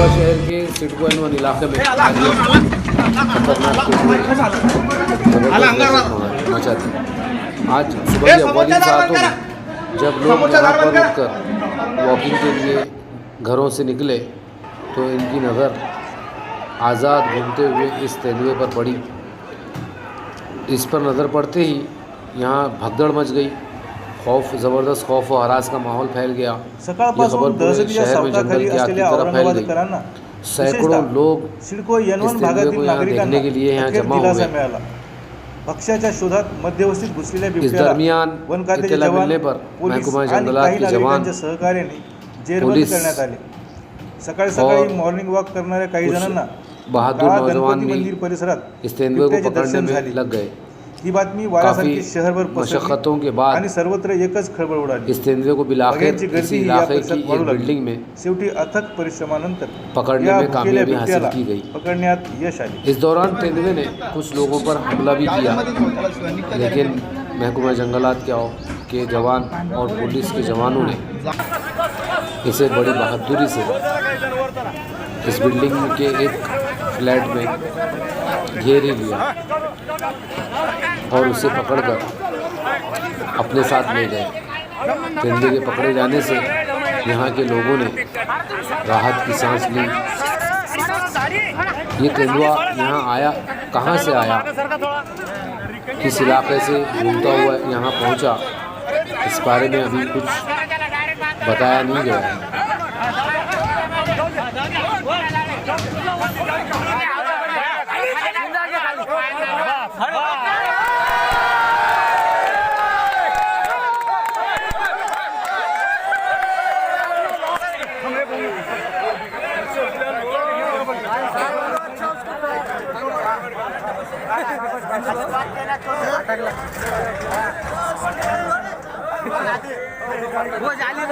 खंडवा शहर के सिडको एन 1 इलाके में मचा थी। आज सुबह की अव्वली सातों में जब लोग यहाँ पर रुककर वॉकिंग के लिए घरों से निकले तो इनकी नज़र आज़ाद घूमते हुए इस तेंदुए पर पड़ी। इस पर नज़र पड़ते ही यहाँ भगदड़ मच गई। ज़बरदस्त खौफ और हरास का माहौल फैल गया। ये खबर पूरे शहर में जंगल की आग की तरह फैल गई। सैकड़ों लोग इस तेंदुए को यहाँ देखने के लिए यहाँ जमा हो गए। पक्षाच्या शोधात मध्यवस्थित घुसलेल्या इस बिबट्याला दरमियान वन खात्याचे इत्तला जवान, मिलने पर पोलीस महकमा आणि जंगलात काही के जवान नागरिकांच्या सहकार्याने जेरबंद पुलिस करण्यात आले। सकाळी सकाळी मॉर्निंग वॉक करणाऱ्या काही जणांना बहादुर काळा नौजवान गणपती भी मंदिर परिसरात इस तेंदुए को बिबट्याचे पकड़ने दर्शन में झाले। लग गए। ही बातमी वाऱ्यासारखी काफी शहरभर मशक्क़तों के बाद आणि सर्वत्र एकच खळबळ उडाली। इस तेंदुए को बिलाखिर बघ्यांची किसी गर्दी या इलाके की परिसरात एक वाढू लागली। बिल्डिंग में शेवटी अथक परिश्रमानंतर पकड़ने या में भुकेल्या कामयाबी हासिल बिबट्याला की गई। पकडण्यात यश आले। इस दौरान तेंदुए ने कुछ लोगों पर हमला भी किया, लेकिन महकमा जंगलात के जवान और पुलिस के जवानों ने इसे बड़ी बहादुरी से इस बिल्डिंग के एक फ्लैट में घेर ही लिया और उसे पकड़कर अपने साथ ले गए। तेंदुए के पकड़े जाने से यहाँ के लोगों ने राहत की सांस ली। ये तेंदुआ यहाँ आया कहाँ से आया, किस इलाके से घूमता हुआ यहाँ पहुँचा, इस बारे में अभी कुछ बताया नहीं गया है। वो जाली